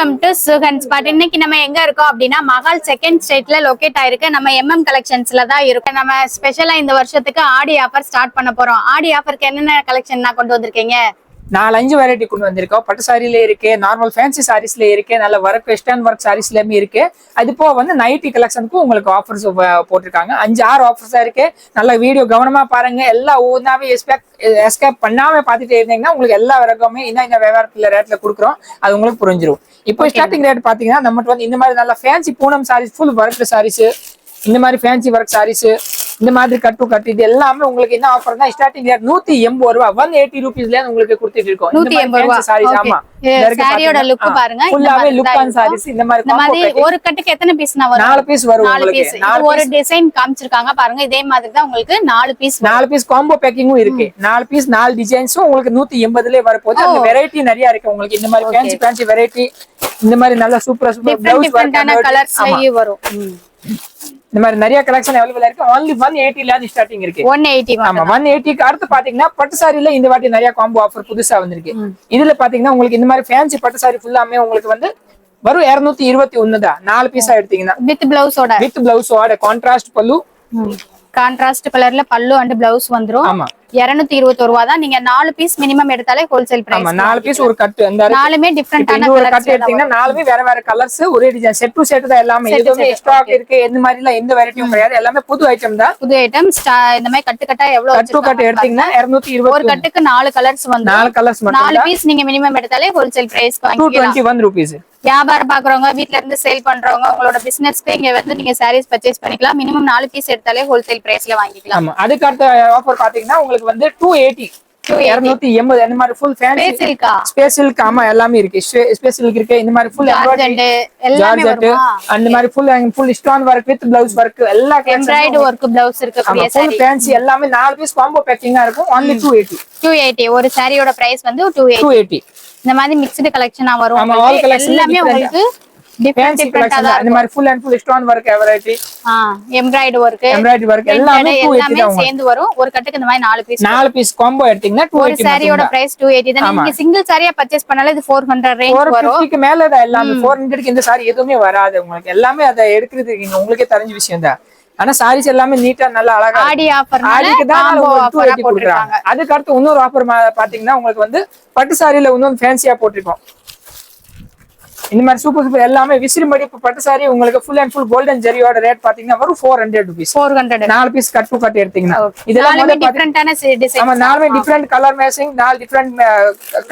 Welcome to Sugan spot. இன்னைக்கு நம்ம எங்க இருக்கோம் அப்படின்னா மகால் செகண்ட் ஸ்ட்ரீட்ல லொகேட் ஆயிருக்கு. நம்ம எம்எம் கலெக்ஷன்ஸ்ல தான் இருக்கும். நம்ம ஸ்பெஷலா இந்த வருஷத்துக்கு ஆடி ஆஃபர் ஸ்டார்ட் பண்ண போறோம். ஆடி ஆஃபருக்கு என்னென்ன கலெக்ஷன் கொண்டு வந்திருக்கீங்க? 4-5 வெரைட்டி கொண்டு வந்திருக்கோம். பட்டு சாரில இருக்கு, நார்மல் ஃபேன்சி சாரீஸ்ல இருக்கு, நல்ல ஒர்க் வெஸ்டர்ன் ஒர்க் சாரீஸ்லயுமே இருக்கு. அது போக வந்து நைட்டி கலெக்ஷனுக்கும் உங்களுக்கு ஆஃபர்ஸ் போட்டிருக்காங்க. 5-6 ஆஃபர்ஸ் இருக்கு. நல்ல வீடியோ கவனமா பாருங்க. எல்லாம் ஒவ்வொன்றாவே எஸ்கேப் பண்ணாம பாத்துட்டு இருந்தீங்கன்னா உங்களுக்கு எல்லா ரகமே இந்த வியாபாரத்துல ரேட்ல கொடுக்குறோம். அது உங்களுக்கு புரிஞ்சிடும். இப்போ ஸ்டார்டிங் ரேட் பாத்தீங்கன்னா நம்மகிட்ட வந்து இந்த மாதிரி நல்ல fancy Poonam sarees, full work sarees, இந்த மாதிரி ஃபேன்சி ஒர்க் சாரீஸ், இந்த மாதிரி கட்டு இது எல்லாமே உங்களுக்கு என்ன ஆஃபர் தான் ஸ்டார்டிங் ரேட் 180 ரூபாய், 180 ரூபீஸ்ல உங்களுக்கு கொடுத்துட்டு இருக்கோம். 180 ரூபாய் சாரீஸ். ஆமா, சாரியோட லுக் பாருங்க. ஃபுல்லாவே லுக் ஆன் சாரீஸ். இந்த மாதிரி ஒரு கட்டுக்கு எத்தனை பீஸ்னா வரும்? 4 பீஸ் வரும். உங்களுக்கு ஒரு டிசைன் காமிச்சிருக்காங்க பாருங்க. இதே மாதிரி தான் உங்களுக்கு 4 பீஸ் காம்போ பேக்கிங்கும் இருக்கு. 4 பீஸ் 4 டிசைன்ஸும் உங்களுக்கு 180லே வரப்போகுது. அந்த வெரைட்டி நிறைய இருக்கு உங்களுக்கு. இந்த மாதிரி ஃபேன்சி வெரைட்டி, இந்த மாதிரி நல்ல சூப்பர் பிளவுஸ் டிஃபரண்டான கலர்ஸ்லயே வரும். இந்த மாதிரி நிறைய கலெக்ஷன் அவைலபிளா இருக்கு. only 180 ல ஸ்டார்டிங் இருக்கு. 180 ஆமா, 180 க்கு அடுத்து பாத்தீங்கன்னா பட்டு சாரில இந்த வாட்டி நிறைய காம்போ ஆஃபர் புதுசா வந்திருக்கு. இதுல பாத்தீங்கன்னா உங்களுக்கு இந்த மாதிரி ஃபேன்சி பட்டு சாரி ஃபுல்லாமே உங்களுக்கு வந்து வரும் 221 தான். 4 பீஸா எடுத்தீங்கன்னா வித் பிளவுஸோட கான்ட்ராஸ்ட் பல்லு, கான்ட்ராஸ்ட் கலர்ல பல்லு அண்ட் பிளவுஸ் வந்துரும். ஆமா, 221 ரூபாய் தான். நீங்க 4 பீஸ் மினிமம் எடுத்தாலே ஹோல்சேல் பிரைஸ். ஆமா, 4 பீஸ் ஒரு கட்டு. அந்த நாலுமே டிஃபரண்டான ஒரு கட்டு எடுத்தீங்கன்னா நாலுமே வேற கலர்ஸ், ஒரே டிசைன், செட் டு செட் தான். எல்லாமே எதுவுமே ஸ்டாக் இருக்கு. இந்த மாதிரி எல்லாம் எந்த வெரைட்டியும் கிடையாது. எல்லாமே புது ஐட்டம் தான். புது ஐட்டம். இந்த மாதிரி கட்டா எவ்வளவு கட்டு எடுத்தீங்கன்னா 220. ஒரு கட்டுக்கு 4 கலர்ஸ் வந்து 4 கலர்ஸ் மட்டும். 4 பீஸ் நீங்க மினிமம் எடுத்தாலே ஹோல்சேல் பிரைஸ் 221 ரூபீஸ். வியாபாரம் பாக்குறவங்க, வீட்ல இருந்து சேல் பண்றவங்க, உங்களோட பிசினஸ்க்கு இங்க வந்து நீங்க சாரீஸ் பர்ச்சேஸ் பண்ணிக்கலாம். மினிமம் 4 பீஸ் எடுத்தாலே ஹோல்சேல் பிரைஸ்ல வாங்கிக்கலாம். ஆமா, அதுக்கு அடுத்த ஆஃபர் பாத்தீங்கன்னா உங்களுக்கு வந்து 280 280 இந்த மாதிரி ஃபுல் ஃபேன்சி ஸ்பெஷல் காமா எல்லாமே இருக்கு. ஸ்பெஷல் இருக்கு. இந்த மாதிரி ஃபுல் எம்ப்ராய்டரி எல்லாமே வரும். அந்த மாதிரி full stone work with blouse work, எல்லா எம்ப்ராய்டரி வர்க் பிளவுஸ் இருக்கு. ஃபுல் ஃபேன்சி எல்லாமே 4 பீஸ் காம்போ பேக்கிங்கா இருக்கும். only 280 ஒரு சாரியோட பிரைஸ் வந்து 280. இந்த மாதிரி மிக்ஸ்டு கலெக்ஷனா வரும். எல்லாமே உங்களுக்கு ஃபேன்சி கலெக்ஷன். இந்த மாதிரி full and full stone work variety, embroidery work எல்லாமே சேர்ந்து வரும். ஒரு கட்டுக்கு இந்த மாதிரி 4 பீஸ் காம்போ எடுத்தீங்கன்னா 280. ஒரு சாரியோட பிரைஸ் 280 தான். நீங்க சிங்கிள் சாரியா பர்ச்சேஸ் பண்ணால இது 400 ரேஞ்ச் வரும். 450 க்கு மேல தான். எல்லாமே 400 க்கு இந்த சாரி எதுவுமே வராது உங்களுக்கு. எல்லாமே அத எடுக்கிறது உங்களுக்கே தெரிஞ்ச விஷயம் தான். ஆனா சாரீஸ் எல்லாமே நீட்டா நல்லா அழகா ஆடி ஆஃபர் போட்டுருக்காங்க. அதுக்கு அடுத்து இன்னொரு ஆஃபர் பாத்தீங்கன்னா உங்களுக்கு வந்து பட்டு சாரியில இன்னொரு ஃபேன்சியா போட்டிருக்கோம். இந்த மாதிரி சூப்பர் எல்லாமே விசிறிமடி பட்டு சாரி உங்களுக்கு ஃபுல் அண்ட் ஃபுல் கோல்டன் ஜெரியோட ரேட் பாத்தீங்கன்னா வரும் 400 ரூபீஸ். 400 பீஸ் கட்டு எடுத்தீங்கன்னா இதெல்லாம் டிஃபரண்டான டிசைன். ஆமா, நாலுமே டிஃபரண்ட் கலர் மேட்சிங், 4 டிஃபரண்ட்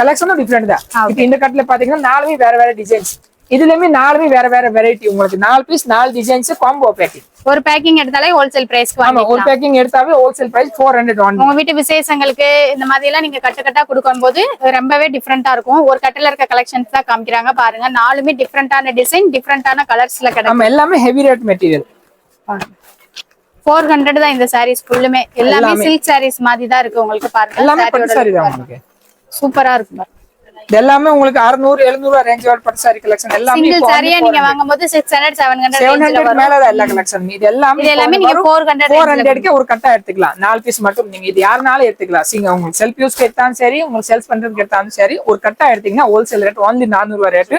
கலெக்ஷனும் டிஃபரண்ட் தான். இப்போ இந்த கட்டுல பாத்தீங்கன்னா நாலுமே வேற டிசைன்ஸ். இதுலயுமே நாலுமே வேற வெரைட்டி. உங்களுக்கு 4 பீஸ் 4 டிசைன்ஸ் காம்போ பேக்கிங். ஒரு பேக்கிங் எடுத்தாலே ஹோல்சேல் பிரைஸ் வாங்கிக்கலாம். ஆமா, ஒரு பேக்கிங் எடுத்தாவே ஹோல்சேல் பிரைஸ் 400 வாங்க. உங்க வீட்டு விசேஷங்களுக்கு இந்த மாதிரி எல்லாம் நீங்க கட்டா கொடுக்கும்போது ரொம்பவே டிஃபரெண்டா இருக்கும். ஒரு கட்டல இருக்க கலெக்ஷன்ஸ் தான் காமிக்கிறாங்க பாருங்க. நாலுமே டிஃபரெண்டான டிசைன், டிஃபரெண்டான கலர்ஸ்ல கிடைக்கும். ஆமா, எல்லாமே ஹெவி ரேட் மெட்டீரியல். 400 தான் இந்த சாரீஸ் ஃபுல்லுமே. எல்லாமே சில்க் சாரீஸ் மாதிரி தான் இருக்கு உங்களுக்கு பாருங்க. எல்லாமே பட்டு சாரி தான் உங்களுக்கு. சூப்பரா இருக்கு. எல்லாமே உங்களுக்கு 600-700 ரேஞ்சோட பட்டு சாரி கலெக்ஷன். எல்லாமே சிங்கிள் சாரியா நீங்க வாங்கும்போது 600-700 மேல தான் எல்லா கலெக்ஷன். இது எல்லாமே நீங்க 400 க்கு ஒரு கட்டா எடுத்துக்கலாம். 4 பீஸ் மட்டும். நீங்க இது யாருனாலும் எடுத்துக்கலாம். உங்களுக்கு செல்ஃப் யூஸ் எடுத்தாலும் சரி, உங்களுக்கு சேல்ஸ் பண்றதுக்கு எடுத்தாலும் சரி, ஒரு கட்டா எடுத்தீங்கன்னா ஹோல்சேல் ரேட் only 400 ரூபாய் ரேட்.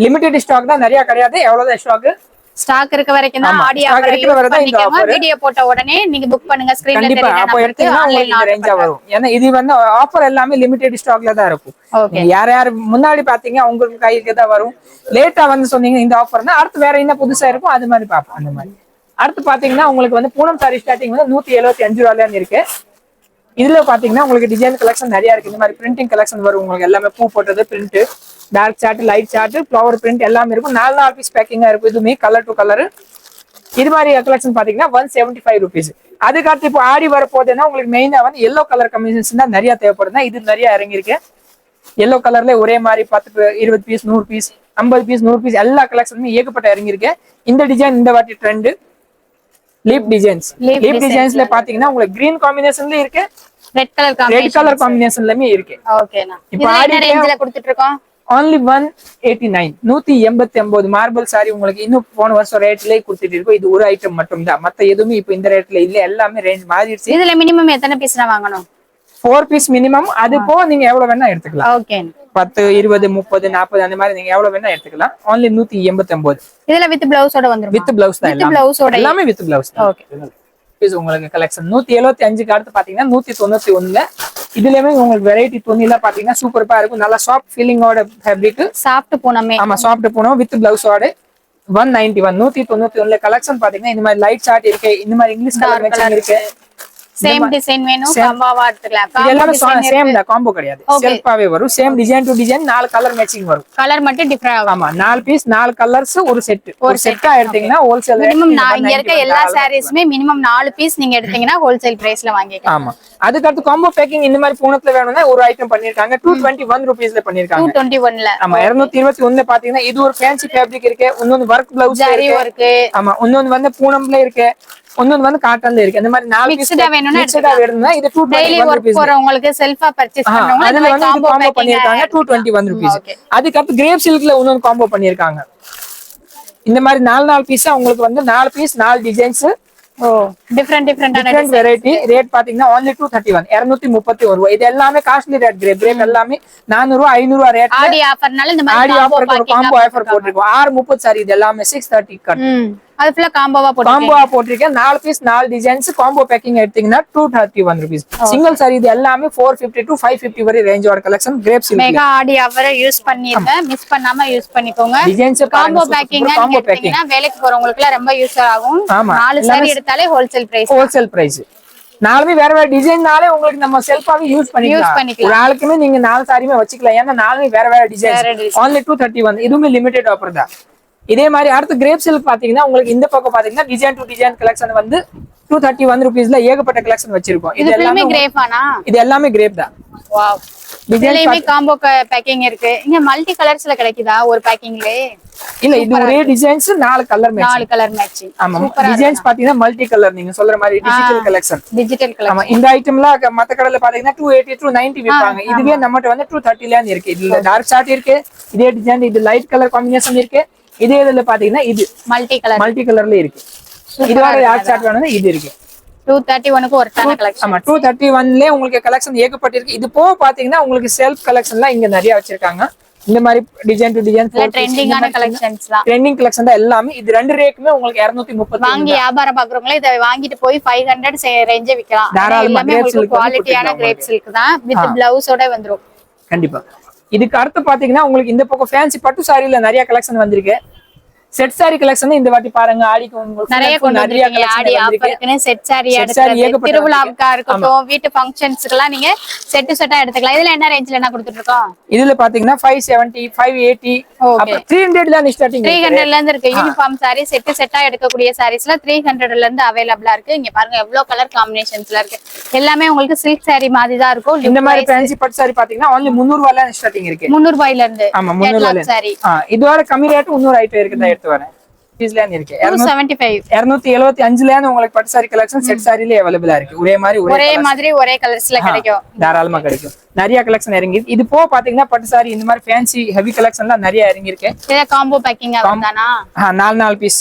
லிமிடெட் ஸ்டாக் தான், நிறைய கிடையாது. எவ்வளவுதான் ஸ்டாக் இருக்க வரைக்கும் தான் ஆடி ஆஃபர் வீடியோ போட்ட உடனே நீங்க புக் பண்ணுங்க. ஸ்கிரீன்ல தெரியுது அப்ப எடுத்தீங்கன்னா உங்களுக்கு ரேஞ்சா வரும். ஏன்னா இது வந்து ஆஃபர் எல்லாமே லிமிடெட் ஸ்டாக்ல தான் இருக்கும். யார் முன்னாடி பாத்தீங்க உங்களுக்கு கைக்கு தான் வரும். லேட்டா வந்து சொன்னீங்க இந்த ஆஃபர்னா அடுத்து வேற என்ன புதுசா இருக்கும் அது மாதிரி பாப்போம். அந்த மாதிரி அடுத்து பாத்தீங்கன்னா உங்களுக்கு வந்து பூனம் சாரி ஸ்டார்டிங் வந்து 175 ரூபாயில இருக்கு. இதுல பாத்தீங்கன்னா உங்களுக்கு டிசைன் கலெக்ஷன் நிறைய இருக்கு. இந்த மாதிரி பிரிண்டிங் கலெக்ஷன் வரும் உங்களுக்கு. எல்லாமே பூ போட்டது print, dark shade, light shade, flower print எல்லாமே இருக்கும். 4 பீஸ் பேக்கிங்கா இருக்கும். இதுவுமே கலர் டு கலர். இது மாதிரி கலெக்ஷன் பாத்தீங்கன்னா 175 ரூபீஸ். அதுக்கடுத்து இப்போ ஆடி வர போதுன்னா உங்களுக்கு மெயினா வந்து எல்லோ கலர் கம்பினேஷன் தான் நிறைய தேவைப்படுது. இது நிறைய இறங்கிருக்கு. எல்லோ கலர்ல ஒரே மாதிரி 10 20 பீஸ் 100 பீஸ் 50 பீஸ் 100 பீஸ் எல்லா கலெக்ஷனுமே ஏகப்பட்ட இறங்கிருக்கு. இந்த டிசைன் இந்த வாட்டி ட்ரெண்ட் லீப் டிசைன்ஸ்ல பாத்தீங்கன்னா உங்களுக்கு கிரீன் காம்பினேஷன்ல இருக்கு, ரெட் கலர் காம்பினேஷன்லமே இருக்கு. ஓகேனா இப்போ ஆடி ரேஞ்சில கொடுத்துட்டு இருக்கோம். only 189 189 மார்பிள் சாரி உங்களுக்கு இன்னும் போன வருஷம் ரேட்லயே கொடுத்துட்டு இருக்கோம். இது ஒரு ஐட்டம் மட்டும் தான். மத்த எதுவுமே இப்போ இந்த ரேட்ல இல்ல. எல்லாமே ரேஞ்ச் மாறிடுச்சு. இதுல மினிமம் எத்தனை பீஸ் வாங்கணும்? 4 பீஸ் மினிமம். அது போ நீங்க எவ்வளவு வேணா எடுத்துக்கலாம். ஓகே. 10 20 30 40 அந்த மாதிரி நீங்க எவ்வளவு வேணா எடுத்துக்கலாம். only 189. இதுல வித் பிளவுஸோட வந்துரும். வித் பிளவுஸ் தான் வித் பிளவுஸோட எல்லாமே வித் பிளவுஸ் தான். ஓகே. உங்களுக்கு கலெக்ஷன் 175க்கு அடுத்து பாத்தீங்கன்னா 191ல இதுலயுமே உங்களுக்கு வெரைட்டி துணிலாம் பாத்தீங்கன்னா சூப்பரா இருக்கும். நல்லா சாஃப்ட் ஃபீலிங்கோட ஃபேப்ரிக். சாஃப்ட் பூனமே. ஆமா சாஃப்ட் பூனம் வித் பிளவுஸோட 191 191ல கலெக்ஷன் பாத்தீங்கன்னா இந்த மாதிரி லைட் சார்ட் இருக்கு. இந்த மாதிரி இங்கிலீஷ் கலர் மேட்சிங் இருக்கு. சேம் டிசைன் வேணும் காம்போவா எடுத்துக்கலாம். இது எல்லாமே சேம் தான், காம்போ கிடையாது. செல்ஃபாவே வரும். Same design to design 4 colour matching வரும். கலர் மட்டும் டிஃபரண்ட் ஆகும். ஆமா 4 பீஸ் 4 கலர்ஸ் ஒரு செட். ஒரு செட்டா எடுத்தீங்கன்னா ஹோல்சேல் மினிமம் இங்க இருக்க எல்லா சாரீஸ்மே மினிமம் 4 பீஸ் நீங்க எடுத்தீங்கன்னா ஹோல்சேல் பிரைஸ்ல வாங்கிக்கலாம். ஆமா அதுக்கு அடுத்து காம்போ பேக்கிங் இந்த மாதிரி பூனத்துல வேணும்னா ஒரு ஐட்டம் பண்ணிருக்காங்க 221 ரூபீஸ்ல பண்ணிருக்காங்க. 221ல. ஆமா 221ல பாத்தீங்கன்னா இது ஒரு ஃபேன்சி ஃபேப்ரிக் இருக்கு. இன்னொன்னு வர்க் பிளவுஸ் இருக்கு. ஆமா இன்னொன்னு வந்து பூனம்ல இருக்கு. இன்னொன்னு வந்து காட்டன்ல இருக்கு. அந்த மாதிரி 4 பீஸ் வேணும்னா இது 221 ரூபீஸ். உங்களுக்கு செல்ஃபா பர்சேஸ் பண்றவங்க அதுல வந்து காம்போ பண்ணிருக்காங்க 221 ரூபீஸ். அதுக்கு அடுத்து கிரேப் சில்க்ல இன்னொன்னு காம்போ பண்ணிருக்காங்க. இந்த மாதிரி 4 பீஸ் உங்களுக்கு வந்து 4 piece 4 designs. Different variety. Rate பாத்தீங்கன்னா only 231 231 ரூபாய். இது எல்லாமே காஸ்ட்லி ரேட். கிரேப் எல்லாமே 400 500 ரேட். ஆடி ஆஃபர்னால இந்த மாதிரி ஆடி ஆஃபருக்கு காம்போ ஆஃபர் போட்டுருக்கோம். 630 சாரி இது எல்லாமே 630 கட். அது ஃபுல்லா காம்போவா போட்டிருக்கேன். 4 பீஸ் 4 டிசைன்ஸ் காம்போ பேக்கிங் எடுத்தீங்கன்னா 231 ரூபீஸ். சிங்கிள் சாரி இது எல்லாமே 450 to 550 வரை ரேஞ்சோட கலெக்ஷன். கிரேப் சில்க் மெகா ஆடி ஆஃபரை யூஸ் பண்ணிருங்க. மிஸ் பண்ணாம யூஸ் பண்ணிக்கோங்க. டிசைன்ஸ் காம்போ பேக்கிங் எடுத்தீங்கன்னா வேலைக்கு போறவங்களுக்கு எல்லாம் ரொம்ப யூஸ் ஆகும். 4 சாரி எடுத்தாலே ஹோல்சேல் பிரைஸ். நாலுமே வேற வேற டிசைன்னாலே உங்களுக்கு நம்ம செல்ஃபாவே யூஸ் பண்ணிக்கலாம். ஒரு ஆளுக்குமே நீங்க 4 சாரியுமே வச்சுக்கலாம். ஏன்னா நாலுமே வேற வேற டிசைன். only 231. இதுவுமே லிமிடெட் ஆஃபர் தான். இதே மாதிரி அடுத்து கிரேப் சில்க் பாத்தீங்கன்னா உங்களுக்கு இந்த பக்கம் பாத்தீங்கன்னா டிசைன் டு டிசைன் கலெக்ஷன் வந்து 231 ரூபீஸ்ல ஏகப்பட்ட கலெக்ஷன் வச்சிருக்கோம். இது எல்லாமே கிரேப்பானா? இது எல்லாமே கிரேப் தான். வாவ். இதுலயுமே காம்போ பேக்கிங் இருக்கு. இங்க மல்டி கலர்ஸ்ல கிடைக்குதா ஒரு பேக்கிங்ல? இல்ல இது ஒரே டிசைன்ஸ் 4 கலர் மேட்சிங். ஆமா டிசைன்ஸ் பாத்தீங்கன்னா மல்டி கலர் நீங்க சொல்ற மாதிரி டிஜிட்டல் கலெக்ஷன். ஆமா இந்த ஐட்டம்ல மத்த கடையில பாத்தீங்கன்னா 280 to 90 விப்பாங்க. இதுவே நம்மட்ட வந்து 230 ல இருக்கு. இதுல டார்க் சார்ட் இருக்கு. இதே டிசைன் இது லைட் கலர் காம்பினேஷன் இருக்கு. இதே இதுல பாத்தீங்கன்னா இது மல்டி கலர்ல இருக்கு. இதோட டார்க் சார்ட் வேணும்னா இது இருக்கு. 231க்கு ஒரு டான கலெக்ஷன். ஆமா 231ல உங்களுக்கு கலெக்ஷன் ஏகப்பட்டிருக்கு. இது போக பாத்தீங்கன்னா உங்களுக்கு செல்ஃப் கலெக்ஷன்லாம் இங்க நிறைய வச்சிருக்காங்க. இந்த மாதிரி டிசைன் டு டிசைன் ட்ரெண்டிங்கான கலெக்ஷன்ஸ்லாம். ட்ரெண்டிங் கலெக்ஷன் தான் எல்லாமே. இது ரெண்டு ரேக்குமே உங்களுக்கு 230. வாங்கி வியாபாரம் பாக்குறவங்களே இத வாங்கிட்டு போய் 500 ரேஞ்சே விக்கலாம். எல்லாமே உங்களுக்கு குவாலிட்டியான கிரேப் சில்க் தான் வித் பிளவுஸோட வந்துரும். கண்டிப்பா. இதுக்கு அடுத்து பாத்தீங்கன்னா உங்களுக்கு இந்த பக்கம் ஃபேன்சி பட்டு சாரில நிறைய கலெக்ஷன் வந்திருக்கு. செட் சாரி கலெக்ஷன் இந்த வாட்டி பாருங்க. ஆடிக்கு உங்களுக்கு நிறைய கலெக்ஷன் ஆடி ஆஃபர்க்குன்னு செட் சாரி எடுத்துக்கலாம். திருவிழாவுக்கா இருக்கட்டும் வீட்டு ஃபங்க்ஷன்ஸ்க்குலாம் நீங்க செட்டா எடுத்துக்கலாம். இதுல என்ன ரேஞ்ச்ல என்ன கொடுத்துட்டு இருக்கோம்? இதுல பாத்தீங்கன்னா 570 580 அப்புறம் 300 ல ஸ்டார்டிங். 300 ல இருந்து இருக்கு. யூனிஃபார்ம் சாரி செட்டா எடுக்கக்கூடிய சாரீஸ்ல 300 ல இருந்து அவைலபிளா இருக்கு. இங்க பாருங்க எவ்வளவு கலர் காம்பினேஷன்ஸ்ல இருக்கு. எல்லாமே உங்களுக்கு சில்க் சாரி மாதிரி தான் இருக்கும். இந்த மாதிரி ஃபேன்சி பட்டு சாரி பாத்தீங்கன்னா only 300 ரூபாயில ஸ்டார்டிங் இருக்கு. 300 ரூபாயில இருந்து. ஆமா 300 ரூபாயில சாரி. இதோட கம்மி ரேட் இன்னொரு ஐட்டம் இருக்கு. எடுத்து வரேன். பீஸ்ல இருக்கு 275ல உங்களுக்கு பட்டு சாரி கலெக்ஷன் செட் சாரில அவேலபிளா இருக்கு. ஒரே மாதிரி ஒரே கலர்ஸ்ல கிடைக்கும். தாராளமா கிடைக்கும். நிறைய கலெக்ஷன் இறங்கி. இது போ பாத்தீங்கன்னா பட்டு சாரி இந்த மாதிரி ஃபேன்சி ஹெவி கலெக்ஷன்லாம் நிறைய இறங்கி இருக்கு. இத காம்போ பேக்கிங் ஆகுதானா? 4 பீஸ்.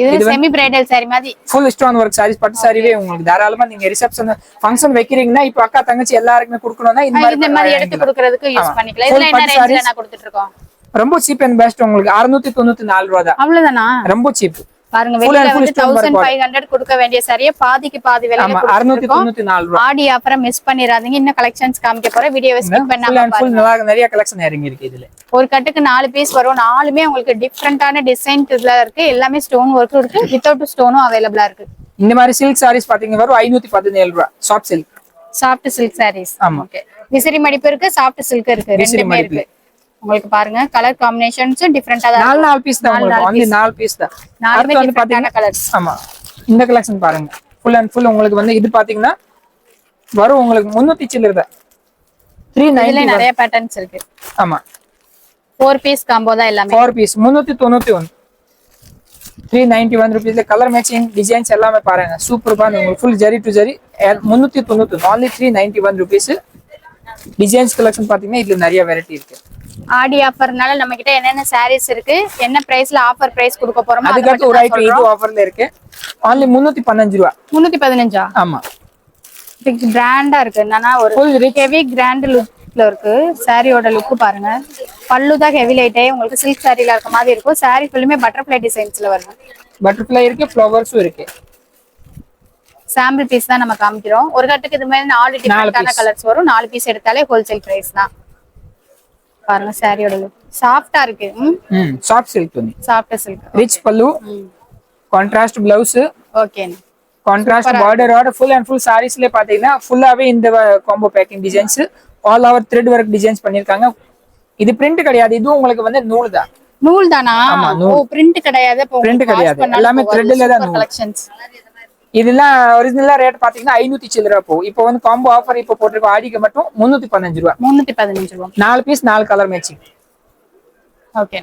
இது செமி பிரைடல் சாரி மாதிரி ஃபுல் ஸ்டோன் வர்க் சாரீஸ் பட்டு சாரிவே உங்களுக்கு தாராளமா நீங்க ரிசெப்ஷன் ஃபங்க்ஷன் வைக்கிறீங்கன்னா இப்போ அக்கா தங்கச்சி எல்லாருக்குமே கொடுக்கணும்னா இந்த மாதிரி எடுத்து கொடுக்கிறதுக்கு யூஸ் பண்ணிக்கலாம். இதுல என்ன ரேஞ்ச்ல நான் கொடுத்துட்டு இருக்கோம்? ரொம்ப சீப் அண்ட் பெஸ்ட் உங்களுக்கு 694 ரூபாய் தான். அவ்வளவுதானா? ரொம்ப சீப். பாருங்க வெளியில வந்து 1500 கொடுக்க வேண்டிய சரியே பாதிக்கு பாதி விலைக்கு 694 ரூபாய். ஆடி ஆஃபரை மிஸ் பண்ணிராதீங்க. இன்னும் கலெக்ஷன்ஸ் காமிக்க போறேன். வீடியோவை ஸ்கிப் பண்ணாம பாருங்க. நிறைய கலெக்ஷன் இறங்கி இருக்கு. இதுல ஒரு கட்டுக்கு 4 பீஸ் வரும். 4மே உங்களுக்கு டிஃபரண்டான டிசைன்ஸ்ல இருக்கு. எல்லாமே ஸ்டோன் வர்க் இருக்கு. வித்தவுட் ஸ்டோனும் அவேலபிளா இருக்கு. இந்த மாதிரி சில்க் சாரீஸ் பாத்தீங்க வரும் 517 ரூபாய். Soft silk saris. ஓகே விசிறி மடிப்பு இருக்கு. சாஃப்ட் சில்க் இருக்கு. ரெண்டுமே இருக்கு. உங்களுக்கு பாருங்க கலர் காம்பினேஷன்ஸ் டிஃபரண்டா தான். 4 பீஸ் தான் உங்களுக்கு. only 4 பீஸ் தான். நாலுமே டிஃபரண்டான கலர்ஸ். ஆமா இந்த கலெக்ஷன் பாருங்க. ஃபுல் அண்ட் ஃபுல் உங்களுக்கு வந்து இது பாத்தீங்கன்னா வரும் உங்களுக்கு 300 சில்லற தான். 390 நிறைய பேட்டர்ன்ஸ் இருக்கு. ஆமா 4 பீஸ் காம்போ தான் எல்லாமே. 4 பீஸ் 391. 391 ரூபீஸ்ல கலர் மேட்சிங் டிசைன்ஸ் எல்லாமே பாருங்க சூப்பரா உங்களுக்கு full zari to zari 391 only 391 rupees. Designs collection பாத்தீங்கன்னா இதுல நிறைய வெரைட்டி இருக்கு. ஆடி ஆஃபர்னால நம்ம கிட்ட என்னென்ன சாரீஸ் இருக்கு என்ன பிரைஸ்ல ஆஃபர் பிரைஸ் கொடுக்க போறோமோ அதுக்கு ஒரு ஐட்டம் இது ஆஃபர்ல இருக்கு. only 315 ரூபாய். 315. ஆமா பிராண்டா இருக்கு. என்னன்னா ஒரு ஹெவி கிராண்ட் சில்க்ல இருக்கு. சாரியோட லுக் பாருங்க. பல்லு தான் ஹெவி லைட்டே உங்களுக்கு சில்க் சாரில இருக்க மாதிரி இருக்கும். சாரி ஃபுல்லுமே பட்டர்ஃப்ளை டிசைன்ஸ்ல வரும். பட்டர்ஃப்ளை இருக்கு, ஃப்ளவர்ஸும் இருக்கு. சாம்பிள் பீஸ் தான் நம்ம காமிக்கிறோம். ஒரு கட்டுக்கு இது மாதிரி 4 டிஃபரெண்டான கலர்ஸ் வரும். 4 பீஸ் எடுத்தாலே ஹோல்சேல் பிரைஸ் தான். பாருங்க சாரியோட லுக் சாஃப்ட்டா இருக்கு. சாஃப்ட் சில்க் வந்து soft silk. Rich pallu, contrast blouse. Okay. Contrast பார்டரோட ஃபுல் அண்ட் ஃபுல் சாரீஸ்ல பாத்தீங்கன்னா ஃபுல்லாவே இந்த combo packing designs all over thread work designs பண்ணிருக்காங்க. இது பிரிண்ட் கிடையாது, இதுவும் உங்களுக்கு வந்து நூல் தான். நூல் தானா? ஓ பிரிண்ட் கிடையாது. பிரிண்ட் கிடையாது, எல்லாமே த்ரெட்ல தான் கலெக்ஷன்ஸ். இதெல்லாம் ஒரிஜினலா ரேட் பாத்தீங்கன்னா 500 சில்லற போ. இப்போ வந்து காம்போ ஆஃபர் இப்போ போட்டிருக்கோம் ஆடிக்கு மட்டும் 315 ரூபாய். 315 ரூபாய். 4 பீஸ் 4 கலர் மேட்சிங். ஓகே.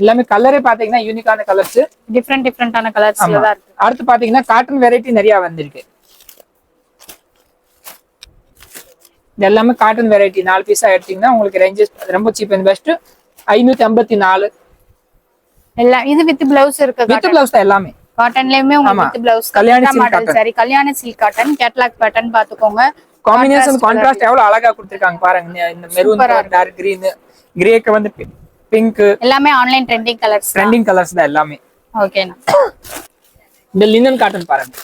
எல்லாமே கலரே பாத்தீங்கன்னா யூனிக்கான கலர்ஸ், டிஃபரெண்டான கலர்ஸ்ல தான் இருக்கு. அடுத்து பாத்தீங்கன்னா காட்டன் வெரைட்டி நிறைய வந்திருக்கு. இது எல்லாமே காட்டன் வெரைட்டி 4 பீஸா எடுத்தீங்கன்னா உங்களுக்கு ரேஞ்சஸ் ரொம்ப சீப் அண்ட் பெஸ்ட் 554. எல்லாம் இது வித் பிளவுஸ் இருக்கு. வித் பிளவுஸ் தான் எல்லாமே. காட்டன்லயுமே உங்களுக்கு with blouse. Kalyani silk cotton. சரி Kalyani silk cotton catalogue pattern பாத்துக்கோங்க. காம்பினேஷன் கான்ட்ராஸ்ட் எவ்வளவு அழகா கொடுத்திருக்காங்க பாருங்க. இந்த மெரூன் டார்க் கிரீன், கிரேக்கு வந்து பிங்க், எல்லாமே ஆன்லைன் ட்ரெண்டிங் கலர்ஸ் தான் எல்லாமே. ஓகேனா. இந்த லினன் காட்டன் பாருங்க.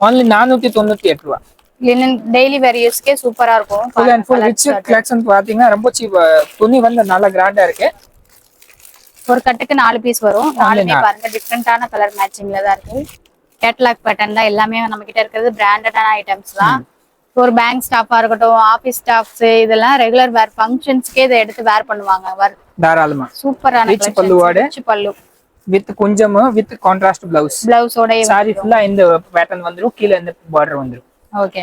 only 498 ரூபாய். லினன் டெய்லி வேர் யூஸ்க்கே சூப்பரா இருக்கும். Full and full rich collection பாத்தீங்கன்னா ரொம்ப சீப். துணி வந்து நல்ல கிராண்டா இருக்கு. ஒரு கட்டுக்கு 4 பீஸ் வரும். 4மே பாருங்க டிஃபரெண்டான கலர் மேட்சிங்ல தான் இருக்கு. கேட்டலாக் பேட்டர்ன் தான் எல்லாமே நம்ம கிட்ட இருக்கிறது. பிராண்டடான ஐட்டம்ஸ் தான். ஒரு பேங்க் ஸ்டாஃபா இருக்கட்டும், ஆபீஸ் ஸ்டாஃப்ஸ் இதெல்லாம் ரெகுலர் வேர் ஃபங்க்ஷன்ஸ்க்கே இதை எடுத்து வேர் பண்ணுவாங்க. தாராளமா சூப்பரான ரிச் பல்லுவோட பல்லு வித் கொஞ்சம் வித் கான்ட்ராஸ்ட் பிளவுஸோட சாரி ஃபுல்லா இந்த பேட்டர்ன் வந்துரும். கீழ இந்த பார்டர் வந்துரும். ஓகே.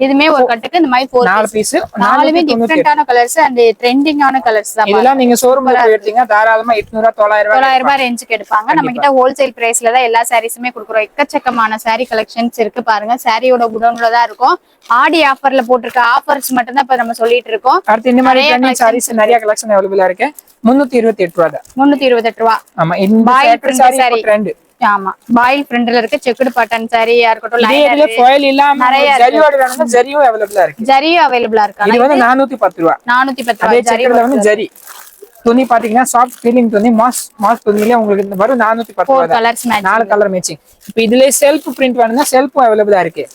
இதுமே ஒரு கட்டுக்கு இந்த மாதிரி 4 பீஸ். 4மே டிஃபரெண்டான கலர்ஸ் அண்ட் ட்ரெண்டிங்கான கலர்ஸ் தான். இதெல்லாம் நீங்க ஷோரூம்ல போய் எடுத்தீங்க தாராளமா 800 900 ரூபாய் ரேஞ்சுக்கு எடுப்பாங்க. நம்ம கிட்ட ஹோல்சேல் பிரைஸ்ல தான் எல்லா சாரீஸுமே கொடுக்குறோம். எக்கச்சக்கமான சாரி கலெக்ஷன்ஸ் இருக்கு பாருங்க. சாரியோட குடோன்ல தான் இருக்கும். ஆடி ஆஃபர்ல போட்டிருக்க ஆஃபர்ஸ் மட்டும் தான் இப்ப நம்ம சொல்லிட்டு இருக்கோம். அடுத்து இந்த மாதிரி ட்ரெண்டிங் சாரீஸ் நிறைய கலெக்ஷன் அவைலபிளா இருக்கு. 328 ரூபாய் தான். 328 ரூபாய். ஆமா இந்த சாரி ட்ரெண்ட். ஆமா பாயில் பிரிண்ட்ல இருக்கு. செக்குடு பட்டன் சாரியா இருக்கட்டும், லைனர்ல ஃபாயில் இல்லாம ஜரியோட வேணும்னா ஜரியும் அவைலபிளா இருக்கு. ஜரியும் அவைலபிளா இருக்கு. இது வந்து 410 ரூபாய். 410 ரூபாய். செக்குடுல வந்து ஜரி துணி பாத்தீங்கன்னா சாஃப்ட் ஃபீலிங் துணி மாஸ் துணியில உங்களுக்கு வரும் 410 ரூபாய். Colours match 4 colour matching. இப்போ இதுல செல்ஃப் பிரிண்ட் வேணும்னா செல்ஃபும் அவைலபிளா இருக்கு.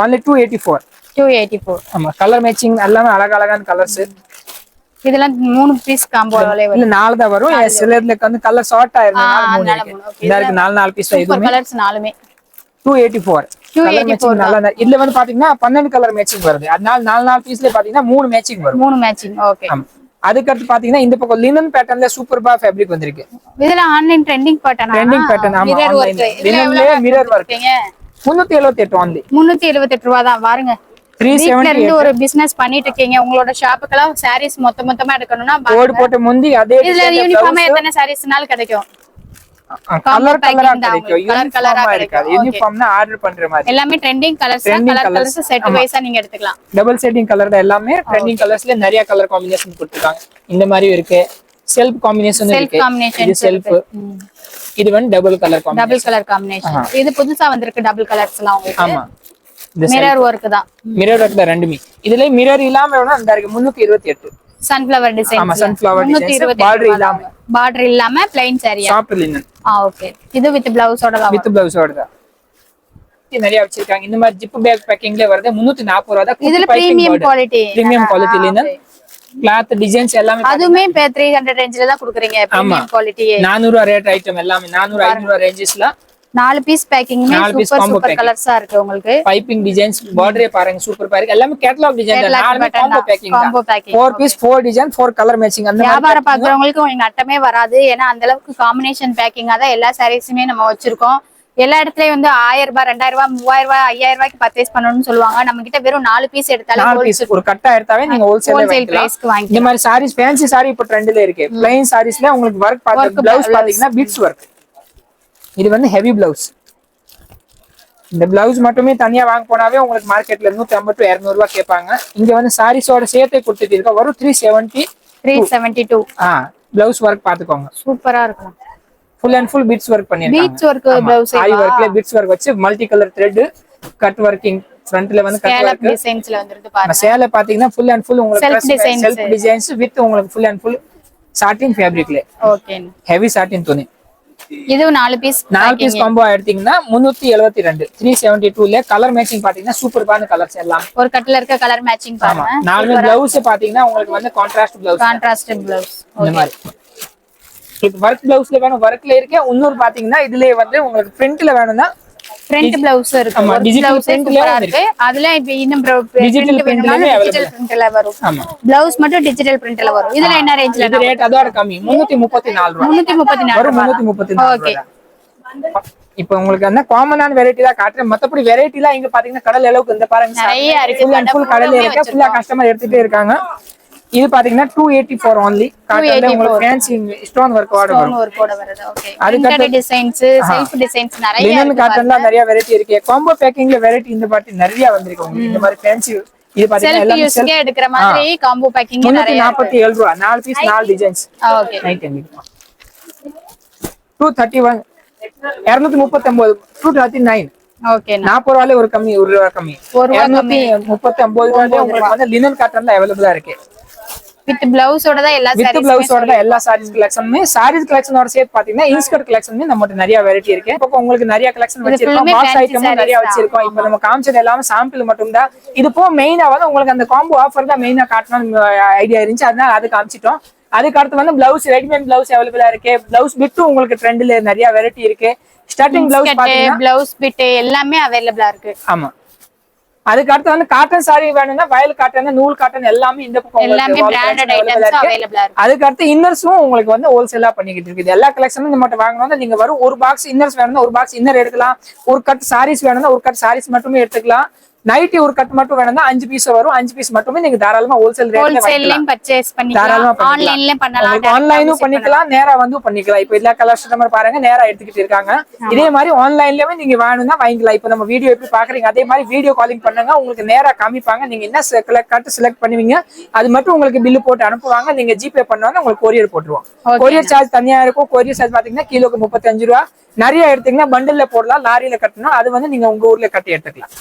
only 284. ஆமா கலர் மேட்சிங் எல்லாமே அழகான கலர்ஸ். இதெல்லாம் 3 பீஸ் காம்போ இல்ல 4 தான் வரும். சிலர்ல வந்து கலர் ஷார்ட் ஆயிருந்தனால 3 இருக்கு. இந்த இருக்கு 4 பீஸ் தான். இதுமே கலர்ஸ் 4மே 284. கலர் மேட்சிங் நல்லா. இதுல வந்து பாத்தீங்கன்னா 12 கலர் மேட்சிங் வருது. அதனால 4 பீஸ்ல பாத்தீங்கன்னா 3 மேட்சிங் வரும். 3 மேட்சிங். ஓகே. அதுக்கு அடுத்து பாத்தீங்கன்னா இந்த பக்கம் லினன் பேட்டர்ன்ல சூப்பர்பா ஃபேப்ரிக் வந்திருக்கு. இதுல ஆன்லைன் ட்ரெண்டிங் பேட்டர்ன். ஆமா ஆன்லைன் லினன்ல மிரர் வர்க். 378 only. 378 ரூபாய் தான். பாருங்க 370 ஒரு பிசினஸ் பண்ணிட்டு இருக்கீங்க. உங்களோட ஷாப்புக்கெல்லாம் சாரீஸ் மொத்தமா எடுக்கணும்னா கோட் போட்டு முந்தி அதே இதுல யூனிஃபார்மா எத்தனை சாரீஸ்னால கிடைக்கும். கலரா கிடைக்கும். யூனிஃபார்மா இருக்காது. யூனிஃபார்ம்னா ஆர்டர் பண்ற மாதிரி. எல்லாமே ட்ரெண்டிங் கலர்ஸ் தான். கலர்ஸ் செட் வைஸா நீங்க எடுத்துக்கலாம். டபுள் செட்டிங் கலர் தான் எல்லாமே. ட்ரெண்டிங் கலர்ஸ்ல நிறைய கலர் காம்பினேஷன் கொடுத்திருக்காங்க. இந்த மாதிரி இருக்கு. செல்ஃப் காம்பினேஷன் இருக்கு. இது செல்ஃப். இது வந்து டபுள் கலர் காம்பினேஷன். இது புதுசா வந்திருக்கு டபுள் கலர்ஸ்லாம் உங்களுக்கு. ஆமா மிரர் வர்க் தான். மிரர் வர்க் தான் ரெண்டுமே. இதுல மிரர் இல்லாம வேணா அந்த இருக்கு 328. Sunflower design. ஆமா சன்ஃப்ளவர் டிசைன். பார்டர் இல்லாம ப்ளைன் சாரியா. Soft linen. ஓகே. இது வித் பிளவுஸோட தான். வித் பிளவுஸோட தான். நிறைய வச்சிருக்காங்க. இந்த மாதிரி ஜிப் பேக் பேக்கிங்ல வருது 340 ரூபாய் தான். இதுல premium quality linen. Cloth designs எல்லாமே அதுமே 300 ரேஞ்சில தான் கொடுக்குறீங்க. பிரீமியம் குவாலிட்டி 400 ரூபாய் ரேட் ஐட்டம் எல்லாமே 400 500 ரேஞ்சஸ்ல 4 பீஸ் பேக்கிங்மே சூப்பர் கலர்ஸா இருக்கு உங்களுக்கு. பைப்பிங் டிசைன்ஸ் பார்டரே பாருங்க சூப்பர் பாருங்க. எல்லாமே கேட்டலாக் டிசைன் தான். 4 காம்போ பேக்கிங் தான். 4 பீஸ் 4 டிசைன் 4 கலர் மேட்சிங். அந்த வியாபாரம் பார்க்கறவங்களுக்கு உங்களுக்கு அட்டமே வராது. ஏன்னா அந்த அளவுக்கு காம்பினேஷன் பேக்கிங்கா தான் எல்லா சாரீஸுமே நம்ம வச்சிருக்கோம். எல்லா இடத்துலயும் வந்து 1000 ரூபாய் 2000 ரூபாய் 3000 ரூபாய் 5000 ரூபாய்க்கு பர்ச்சேஸ் பண்ணணும்னு சொல்லுவாங்க. நம்ம கிட்ட வெறும் 4 பீஸ் எடுத்தாலே ஒரு கட்டா எடுத்தாவே நீங்க ஹோல்சேல் பிரைஸ்க்கு வாங்கிக்கலாம். இந்த மாதிரி சாரீஸ் ஃபேன்சி சாரி இப்ப ட்ரெண்ட்ல இருக்கு. பிளைன் சாரீஸ்ல உங்களுக்கு வர்க் பாத்தீங்கன்னா ப்ளவுஸ் பாத்தீங்கன்னா பீட்ஸ் வர்க். இது வந்து ஹெவி ப்ளவுஸ். இந்த பிளவுஸ் மட்டுமே தனியா வாங்க போனாவே உங்களுக்கு மார்க்கெட்ல 150 to 200 ரூபாய் கேட்பாங்க. இங்க வந்து சாரீஸோட சேர்த்து கொடுத்துட்டு வரும் 372. பிளவுஸ் வர்க் பாத்துக்கோங்க. சூப்பரா இருக்கும். Full and full beads work பண்ணிருக்காங்க. பீட்ஸ் வர்க் பிளவுஸ் ஆரி வர்க்ல பீட்ஸ் வர்க் வச்சு multi colour thread cut working ஃப்ரண்ட்ல வந்து கட் ஸ்கேலப் ஒர்க். டிசைன்ஸ்ல வந்துருக்கு பாருங்க. சேலை பாத்தீங்கன்னா ஃபுல் அண்ட் ஃபுல் உங்களுக்கு self designs. Self designs with உங்களுக்கு ஃபுல் அண்ட் ஃபுல் சாட்டின் ஃபேப்ரிக்ல. ஓகே. ஹெவி சாட்டின் துணி. இது 4 பீஸ் 4 பீஸ் காம்போ எடுத்தீங்கன்னா 372 372ல கலர் மேட்சிங் பாத்தீங்கன்னா சூப்பரான கலர்ஸ் எல்லாம். ஒரு கட்ல இருக்க கலர் மேட்சிங் பாருங்க. நாலுமே ப்ளவுஸ் பாத்தீங்கன்னா உங்களுக்கு வந்து கான்ட்ராஸ்ட் ப்ளவுஸ். Contrast blouse. இந்த மாதிரி. இது வர்க் ப்ளவுஸ்ல வேணும் வர்க்ல இருக்கு. இன்னொரு பாத்தீங்கன்னா இதுலயே வந்து உங்களுக்கு பிரிண்ட்ல வேணும்னா பிரிண்ட் ப்ளவுஸ் இருக்கு. ஆமா ஒரு டிஜிட்டல் ப்ளவுஸ் பிரிண்ட்ல இருக்கு. அதுல இப்ப இன்னும் டிஜிட்டல் பிரிண்ட்ல டிஜிட்டல் பிரிண்ட்ல வரும். ஆமா ப்ளவுஸ் மட்டும் டிஜிட்டல் பிரிண்ட்ல வரும். இதுல என்ன ரேஞ்ச்ல? இது ரேட் அதோட கம்மி 334 ரூபாய். 334 வரும் 334 ஓகே. ரூபாய். இப்போ உங்களுக்கு என்ன காமனான வெரைட்டி தான் காட்டுறேன். மத்தபடி வெரைட்டிலாம் இங்க பாத்தீங்கன்னா கடல் அளவுக்கு இந்த பாருங்க நிறைய இருக்கு. ஃபுல் கடல்ல இருக்கு. ஃபுல்லா கஸ்டமர் எடுத்துட்டே இருக்காங்க. இது பாத்தீங்கன்னா 284 only. காட்டன்ல உங்களுக்கு ஃபேன்சி ஸ்டோன் வர்க் ஓட வரும். ஸ்டோன் வர்க் ஓட வருது. Okay. Printed designs, self designs நிறைய இருக்கு. லினன் காட்டன்ல நிறைய வெரைட்டி இருக்கு. காம்போ பேக்கிங்ல வெரைட்டி இந்த பாட்டி நிறைய வந்திருக்கு உங்களுக்கு. இந்த மாதிரி ஃபேன்சி இது பாத்தீங்கன்னா செல்ஃப் எல்லாம் யூஸ்க்கே எடுக்கிற மாதிரி காம்போ பேக்கிங் நிறைய 347 ரூபாய். 4 பீஸ் 4 டிசைன்ஸ். ஓகே. ரைட் எங்க 231 239 239. ஓகே. 40 ரூபாயில ஒரு கம்மி 1 ரூபாய் கம்மி 239 ரூபாயில உங்களுக்கு வந்து லினன் காட்டன்ல அவைலபிளா இருக்கு. வித் பிளவுஸோட தான் எல்லா வித் பிளவுஸோட தான் எல்லா சாரீஸ் கலெக்ஷனுமே. சாரீஸ் கலெக்ஷனோட சேர்த்து பாத்தீங்கன்னா இன்ஸ்கர்ட் கலெக்ஷனுமே நம்மகிட்ட நிறைய வெரைட்டி இருக்கு. இப்போ உங்களுக்கு நிறைய கலெக்ஷன் வச்சிருக்கோம். பாக்ஸ் ஐட்டமும் நிறைய வச்சிருக்கோம். இப்போ நம்ம காமிச்சது எல்லாமே சாம்பிள் மட்டும் தான். இது போ மெயினா வந்து உங்களுக்கு அந்த காம்போ ஆஃபர் தான் மெயினா காட்டணும்னு ஐடியா இருந்துச்சு. அதனால அது காமிச்சிட்டோம். அதுக்கு அடுத்து வந்து பிளவுஸ் ரெடிமேட் பிளவுஸ் அவைலபிளா இருக்கு. பிளவுஸ் பிட்டும் உங்களுக்கு ட்ரெண்ட்ல நிறைய வெரைட்டி இருக்கு. ஸ்டார்டிங் பிளவுஸ் பாத்தீங்கன்னா பிளவுஸ் பிட் எல்லாமே அவைலபிளா இருக்கு. ஆமா. அதுக்கு அடுத்து வந்து காட்டன் சாரி வேணும்னா வயல் காட்டன் நூல் காட்டன் எல்லாமே இந்த பக்கம் எல்லாமே பிராண்டட் ஐட்டம்ஸ் அவைலபிளா இருக்கு. அதுக்கு அடுத்து இன்னர்ஸும் உங்களுக்கு வந்து ஹோல்சேலா பண்ணிக்கிட்டு இருக்குது. எல்லா கலெக்ஷனும் இந்த மட்டும் வாங்கணும்னா நீங்க வரும் ஒரு பாக்ஸ் இன்னர்ஸ் வேணும்னா ஒரு பாக்ஸ் இன்னர் எடுக்கலாம். ஒரு கட் சாரீஸ் வேணும்னா ஒரு கட் சாரீஸ் மட்டுமே எடுத்துக்கலாம். நைட்டி ஒரு கட் மட்டும் வேணும்னா 5 பீஸ் வரும். 5 பீஸ் மட்டுமே நீங்க தாராளமா ஹோல்சேல் ரேட்ல ஹோல்சேல்லயும் பர்சேஸ் பண்ணிக்கலாம். ஆன்லைன்லயும் பண்ணலாம். ஆன்லைனும் பண்ணிக்கலாம். நேரா வந்து பண்ணிக்கலாம். இப்போ எல்லா கஸ்டமர் பாருங்க நேரா எடுத்துக்கிட்டு இருக்காங்க. இதே மாதிரி ஆன்லைன்லயே நீங்க வேணும்னா வாங்கிக்கலாம். இப்போ நம்ம வீடியோ எப்படி பாக்குறீங்க அதே மாதிரி வீடியோ காலிங் பண்ணுங்க. உங்களுக்கு நேரா காமிப்பாங்க. நீங்க என்ன கட் செலக்ட் பண்ணுவீங்க அது மட்டும் உங்களுக்கு பில்லு போட்டு அனுப்புவாங்க. நீங்க ஜிபே பண்ணுவாங்க. உங்களுக்கு கொரியர் போட்டுருவோம். கொரியர் சார்ஜ் தனியா இருக்கும். கொரியர் சார்ஜ் பாத்தீங்கன்னா கிலோக்கு 35 ரூபாய். நிறைய எடுத்தீங்கன்னா பண்டில்ல போடலாம். லாரியில கட்டணும். அது வந்து நீங்க உங்க ஊர்ல கட்டி எடுத்துக்கலாம்.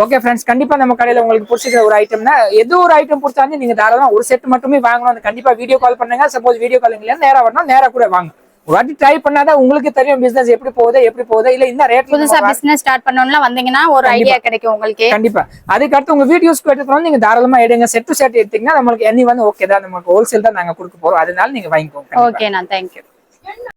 ஓகே ஃப்ரெண்ட்ஸ், கண்டிப்பா நம்ம கடையில உங்களுக்கு பிடிச்சிருக்கிற ஒரு ஐட்டம்னா ஏதோ ஒரு ஐட்டம் பிடிச்சாலும் நீங்க தாராளமா ஒரு செட் மட்டுமே வாங்கணும். அது கண்டிப்பா வீடியோ கால் பண்ணுங்க. சப்போஸ் வீடியோ கால் இல்லையா நேரா வரணும் நேரா கூட வாங்க. ஒரு வாட்டி ட்ரை பண்ணாதான் உங்களுக்கு தெரியும் பிசினஸ் எப்படி போகுது இல்ல இந்த ரேட். புதுசா பிசினஸ் ஸ்டார்ட் பண்ணனும்னா வந்தீங்கன்னா ஒரு ஐடியா கிடைக்கும் உங்களுக்கு. கண்டிப்பா. அதுக்கு அடுத்து உங்க வீடியோஸ் எடுத்துக்கணும். நீங்க தாராளமா எடுங்க. செட் எடுத்தீங்கன்னா நம்மளுக்கு எனி வந்து ஓகே தான். நமக்கு ஹோல்சேல் தான் நாங்க கொடுக்க போறோம். அதனால நீங்க வாங்கிக்கோங்க. ஓகே நான் தேங்க்யூ.